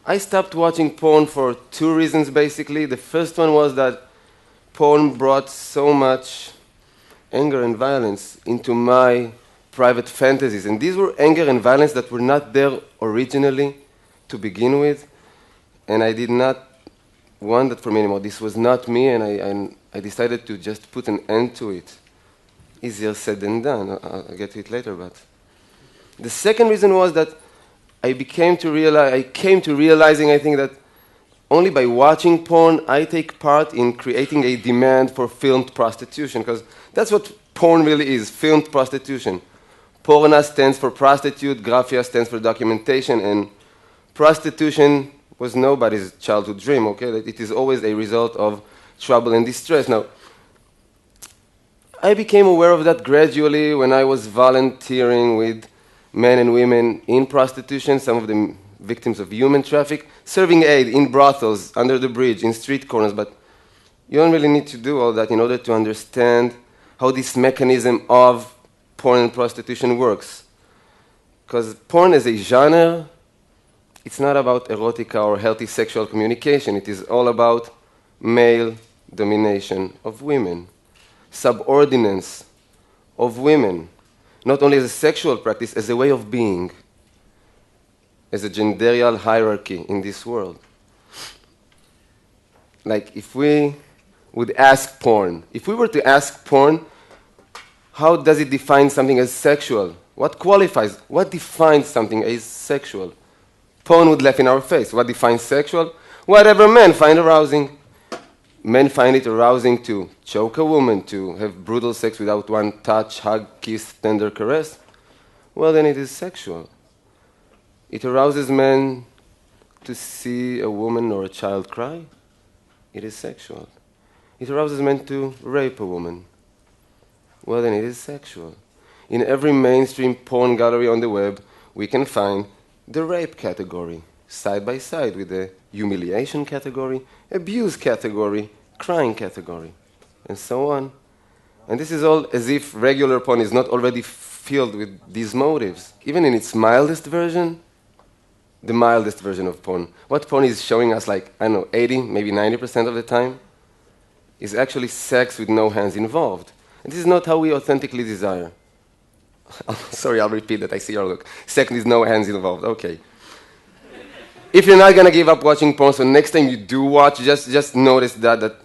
I stopped watching porn for two reasons, basically. The first one was that porn brought so much anger and violence into my private fantasies. And these were anger and violence that were not there originally to begin with. And I did not want that for me anymore. This was not me, and I decided to just put an end to it. Easier said than done. I'll get to it later, but... The second reason was that I came to realizing, I think, that only by watching porn, I take part in creating a demand for filmed prostitution, because that's what porn really is, filmed prostitution. Porna stands for prostitute, graphia stands for documentation, and prostitution was nobody's childhood dream, okay? That it is always a result of trouble and distress. Now, I became aware of that gradually when I was volunteering with men and women in prostitution, some of them victims of human traffic, serving aid in brothels, under the bridge, in street corners. But you don't really need to do all that in order to understand how this mechanism of porn and prostitution works. Because porn as a genre, it's not about erotica or healthy sexual communication. It is all about male domination of women, subordinance of women, not only as a sexual practice, as a way of being, as a genderial hierarchy in this world. Like if we would ask porn, if we were to ask porn, how does it define something as sexual? What qualifies, what defines something as sexual? Porn would laugh in our face. What defines sexual? Whatever men find arousing. Men find it arousing to choke a woman, to have brutal sex without one touch, hug, kiss, tender caress. Well, then it is sexual. It arouses men to see a woman or a child cry. It is sexual. It arouses men to rape a woman. Well, then it is sexual. In every mainstream porn gallery on the web, we can find the rape category, side by side with the humiliation category, abuse category, crying category, and so on. And this is all as if regular porn is not already filled with these motives. Even in its mildest version, the mildest version of porn, what porn is showing us, like, I don't know, 80, maybe 90% of the time, is actually sex with no hands involved. And this is not how we authentically desire. Sorry, I'll repeat that, I see your look. Sex with no hands involved, okay. If you're not going to give up watching porn, so next time you do watch, just notice that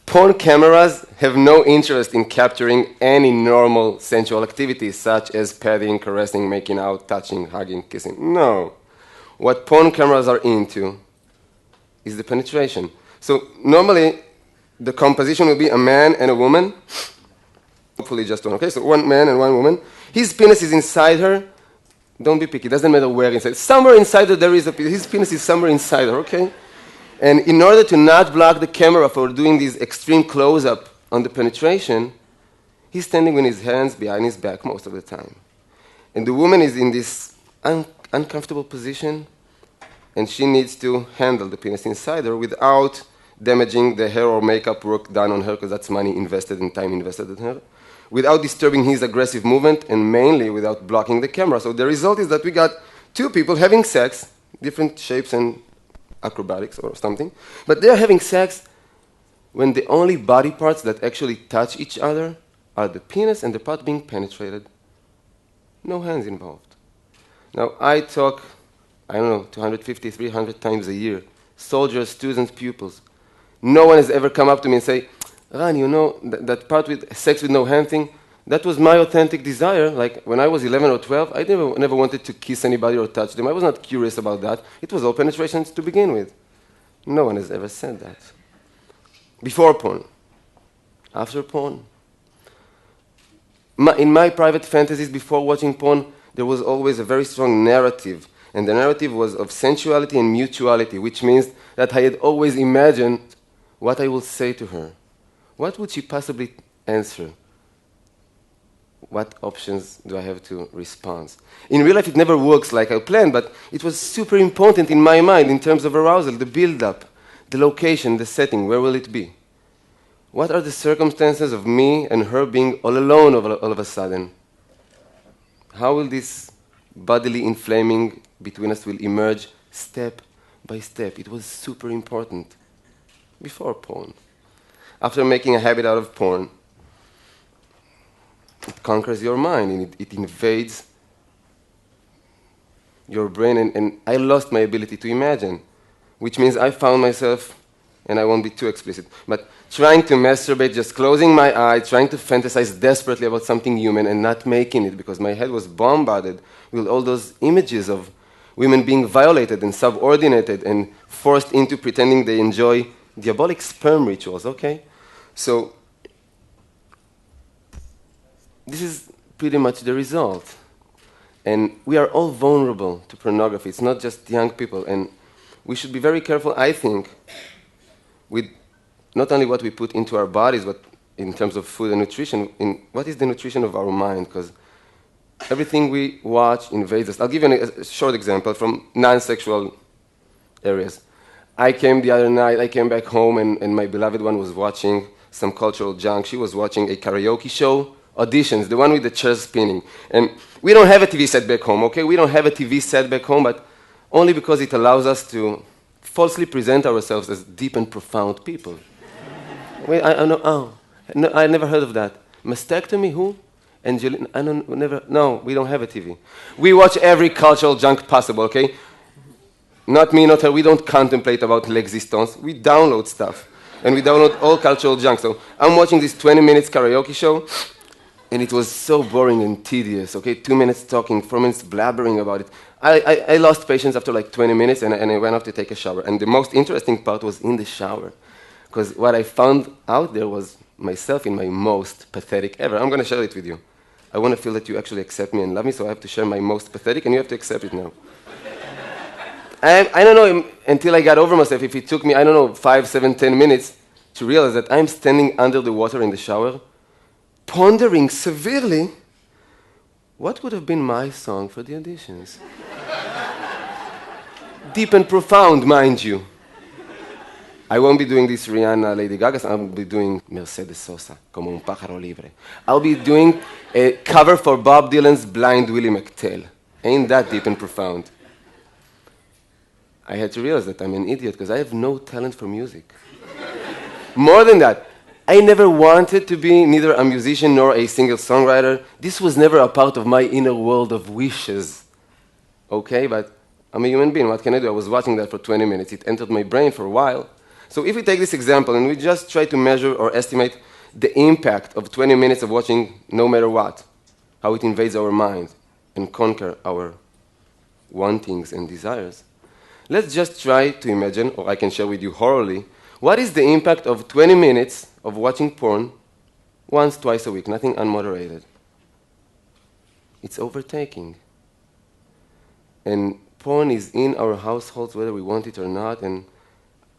porn cameras have no interest in capturing any normal sensual activities, such as petting, caressing, making out, touching, hugging, kissing. No. What porn cameras are into is the penetration. So normally, the composition will be a man and a woman. Hopefully just one. Okay, so one man and one woman. His penis is inside her. Don't be picky. It doesn't matter where inside. Somewhere inside her there is a penis. His penis is somewhere inside her, okay? And in order to not block the camera for doing this extreme close-up on the penetration, he's standing with his hands behind his back most of the time. And the woman is in this uncomfortable position, and she needs to handle the penis inside her without damaging the hair or makeup work done on her, because that's money invested and time invested in her, without disturbing his aggressive movement, and mainly without blocking the camera. So the result is that we got two people having sex, different shapes and acrobatics or something, but they're having sex when the only body parts that actually touch each other are the penis and the part being penetrated. No hands involved. Now, I talk, I don't know, 250, 300 times a year. Soldiers, students, pupils. No one has ever come up to me and say, Ran, you know, that part with sex with no hand thing, that was my authentic desire. Like, when I was 11 or 12, I never wanted to kiss anybody or touch them. I was not curious about that. It was all penetration to begin with. No one has ever said that. Before porn. After porn. In my private fantasies before watching porn, there was always a very strong narrative. And the narrative was of sensuality and mutuality, which means that I had always imagined what I will say to her. What would she possibly answer? What options do I have to respond? In real life, it never works like I planned, but it was super important in my mind in terms of arousal, the build-up, the location, the setting, where will it be? What are the circumstances of me and her being all alone all of a sudden? How will this bodily inflaming between us will emerge step by step. It was super important before porn. After making a habit out of porn, it conquers your mind and it invades your brain, and I lost my ability to imagine, which means I found myself, and I won't be too explicit, but trying to masturbate, just closing my eyes, trying to fantasize desperately about something human and not making it because my head was bombarded with all those images of women being violated and subordinated and forced into pretending they enjoy diabolic sperm rituals, okay? So this is pretty much the result. And we are all vulnerable to pornography. It's not just young people. And we should be very careful, I think, with not only what we put into our bodies, but in terms of food and nutrition, in what is the nutrition of our mind, because everything we watch invades us. I'll give you a short example from non-sexual areas. I came back home, and my beloved one was watching some cultural junk. She was watching a karaoke show, auditions, the one with the chairs spinning. And we don't have a TV set back home, okay? We don't have a TV set back home, but only because it allows us to falsely present ourselves as deep and profound people. Wait, I never heard of that. Mastectomy, who? Angelina, no, we don't have a TV. We watch every cultural junk possible, okay? Not me, not her, we don't contemplate about l'existence. We download stuff, and we download all cultural junk. So I'm watching this 20 minutes karaoke show, and it was so boring and tedious, okay? 2 minutes talking, 4 minutes blabbering about it. I lost patience after like 20 minutes, and I went off to take a shower. And the most interesting part was in the shower, because what I found out there was myself in my most pathetic ever. I'm going to share it with you. I want to feel that you actually accept me and love me, so I have to share my most pathetic, and you have to accept it now. I don't know until I got over myself if it took me, 5, 7, 10 minutes to realize that I'm standing under the water in the shower, pondering severely what would have been my song for the auditions. Deep and profound, mind you. I won't be doing this Rihanna, Lady Gaga, I'll be doing Mercedes Sosa, Como un pájaro libre. I'll be doing a cover for Bob Dylan's Blind Willie McTell. Ain't that deep and profound? I had to realize that I'm an idiot because I have no talent for music. More than that, I never wanted to be neither a musician nor a singer-songwriter. This was never a part of my inner world of wishes. Okay, but I'm a human being. What can I do? I was watching that for 20 minutes. It entered my brain for a while. So if we take this example and we just try to measure or estimate the impact of 20 minutes of watching no matter what, how it invades our mind and conquer our wantings and desires, let's just try to imagine, or I can share with you orally, what is the impact of 20 minutes of watching porn once, twice a week, nothing unmoderated? It's overtaking. And porn is in our households whether we want it or not, and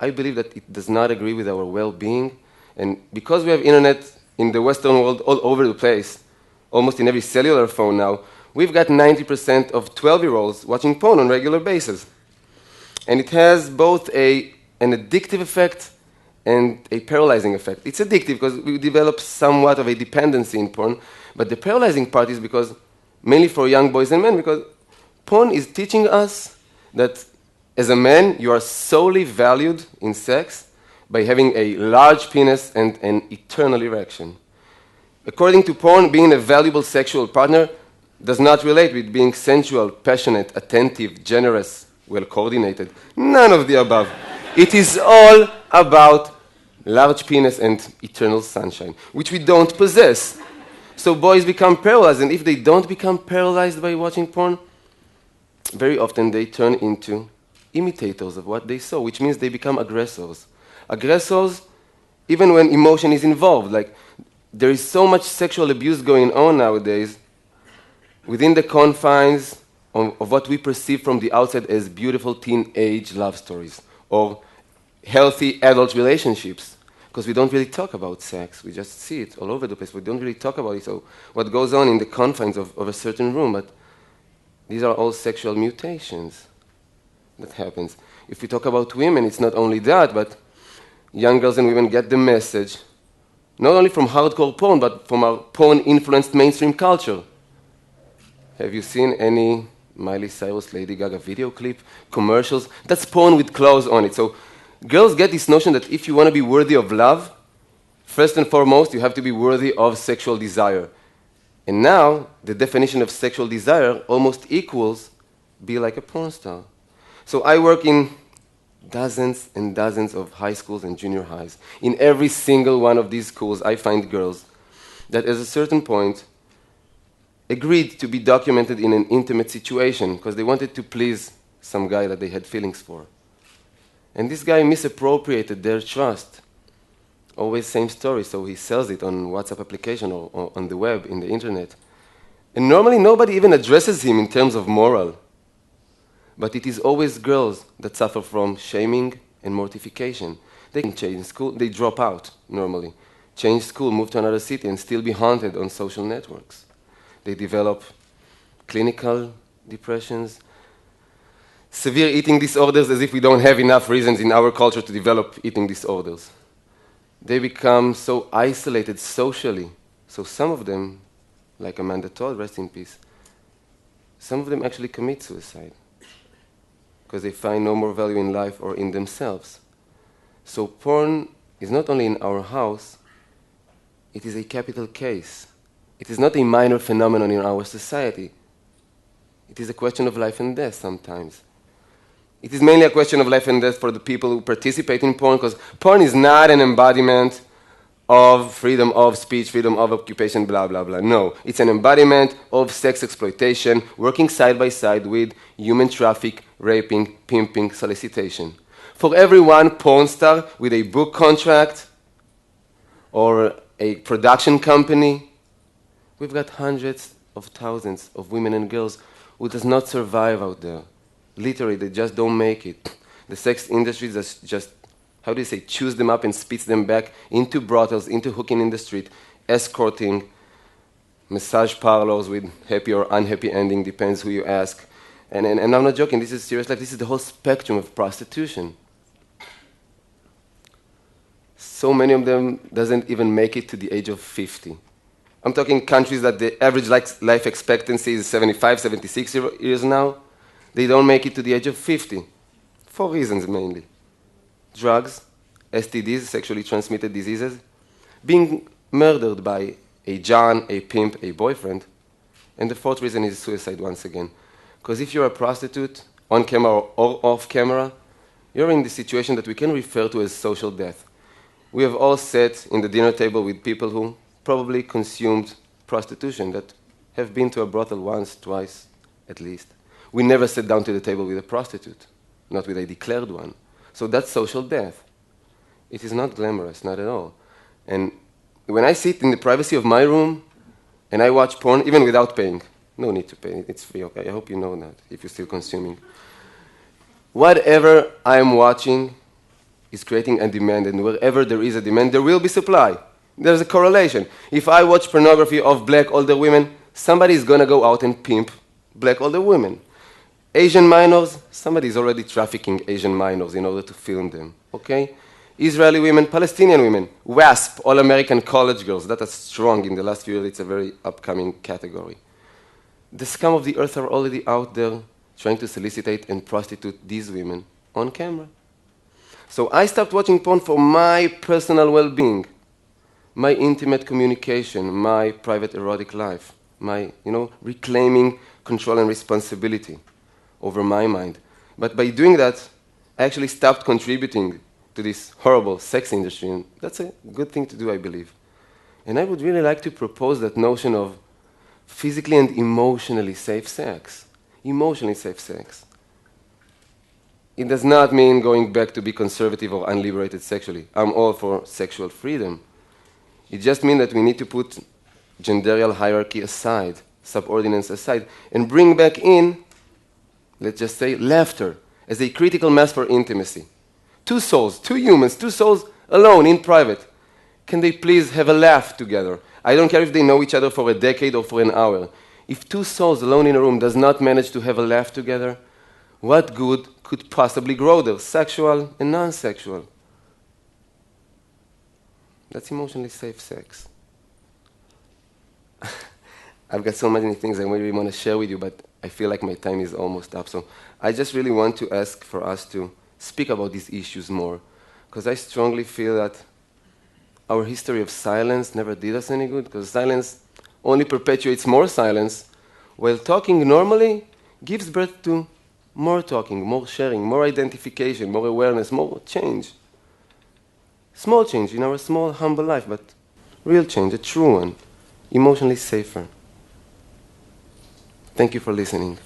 I believe that it does not agree with our well-being. And because we have internet in the Western world all over the place, almost in every cellular phone now, we've got 90% of 12-year-olds watching porn on a regular basis. And it has both an addictive effect and a paralyzing effect. It's addictive because we develop somewhat of a dependency in porn, but the paralyzing part is because, mainly for young boys and men, because porn is teaching us that as a man, you are solely valued in sex by having a large penis and an eternal erection. According to porn, being a valuable sexual partner does not relate with being sensual, passionate, attentive, generous, well-coordinated. None of the above. It is all about large penis and eternal sunshine, which we don't possess. So boys become paralyzed, and if they don't become paralyzed by watching porn, very often they turn into imitators of what they saw, which means they become aggressors. Aggressors, even when emotion is involved. Like, there is so much sexual abuse going on nowadays within the confines of what we perceive from the outside as beautiful teenage love stories or healthy adult relationships, because we don't really talk about sex. We just see it all over the place. We don't really talk about it. So what goes on in the confines of a certain room, but these are all sexual mutations that happens. If we talk about women, it's not only that, but young girls and women get the message, not only from hardcore porn, but from our porn-influenced mainstream culture. Have you seen any Miley Cyrus, Lady Gaga video clip, commercials. That's porn with clothes on it. So girls get this notion that if you want to be worthy of love, first and foremost, you have to be worthy of sexual desire. And now, the definition of sexual desire almost equals be like a porn star. So I work in dozens and dozens of high schools and junior highs. In every single one of these schools, I find girls that at a certain point agreed to be documented in an intimate situation because they wanted to please some guy that they had feelings for. And this guy misappropriated their trust. Always same story, so he sells it on WhatsApp application or on the web, in the internet. And normally nobody even addresses him in terms of moral. But it is always girls that suffer from shaming and mortification. They can change school, they drop out normally, change school, move to another city, and still be haunted on social networks. They develop clinical depressions, severe eating disorders, as if we don't have enough reasons in our culture to develop eating disorders. They become so isolated socially. So some of them, like Amanda Todd, rest in peace, some of them actually commit suicide because they find no more value in life or in themselves. So porn is not only in our house, it is a capital case. It is not a minor phenomenon in our society. It is a question of life and death sometimes. It is mainly a question of life and death for the people who participate in porn, because porn is not an embodiment of freedom of speech, freedom of occupation, blah, blah, blah. No, it's an embodiment of sex exploitation, working side by side with human traffic, raping, pimping, solicitation. For every one porn star with a book contract or a production company, we've got hundreds of thousands of women and girls who does not survive out there. Literally, they just don't make it. The sex industry just, how do you say, chews them up and spits them back into brothels, into hooking in the street, escorting, massage parlors with happy or unhappy ending, depends who you ask. And I'm not joking, this is serious life. This is the whole spectrum of prostitution. So many of them doesn't even make it to the age of 50. I'm talking countries that the average life expectancy is 75, 76 years now. They don't make it to the age of 50, for reasons mainly. Drugs, STDs, sexually transmitted diseases, being murdered by a John, a pimp, a boyfriend. And the fourth reason is suicide once again. Because if you're a prostitute, on camera or off camera, you're in the situation that we can refer to as social death. We have all sat in the dinner table with people who probably consumed prostitution, that have been to a brothel once, twice, at least. We never sat down to the table with a prostitute, not with a declared one. So that's social death. It is not glamorous, not at all. And when I sit in the privacy of my room and I watch porn, even without paying, no need to pay, it's free, okay? I hope you know that, if you're still consuming. Whatever I am watching is creating a demand, and wherever there is a demand, there will be supply. There's a correlation. If I watch pornography of black older women, somebody is going to go out and pimp black older women. Asian minors, somebody is already trafficking Asian minors in order to film them, okay? Israeli women, Palestinian women, WASP, all-American college girls, that are strong in the last few years. It's a very upcoming category. The scum of the earth are already out there trying to solicitate and prostitute these women on camera. So I stopped watching porn for my personal well-being, my intimate communication, my private erotic life, my, reclaiming control and responsibility over my mind. But by doing that, I actually stopped contributing to this horrible sex industry, and that's a good thing to do, I believe. And I would really like to propose that notion of physically and emotionally safe sex. Emotionally safe sex. It does not mean going back to be conservative or unliberated sexually. I'm all for sexual freedom. It just means that we need to put genderial hierarchy aside, subordinates aside, and bring back in, let's just say, laughter as a critical mass for intimacy. Two souls, two humans, two souls alone in private. Can they please have a laugh together? I don't care if they know each other for a decade or for an hour. If two souls alone in a room does not manage to have a laugh together, what good could possibly grow there, sexual and non-sexual? That's emotionally safe sex. I've got so many things I really want to share with you, but I feel like my time is almost up. So I just really want to ask for us to speak about these issues more, because I strongly feel that our history of silence never did us any good, because silence only perpetuates more silence, while talking normally gives birth to more talking, more sharing, more identification, more awareness, more change. Small change in our small, humble life, but real change, a true one, emotionally safer. Thank you for listening.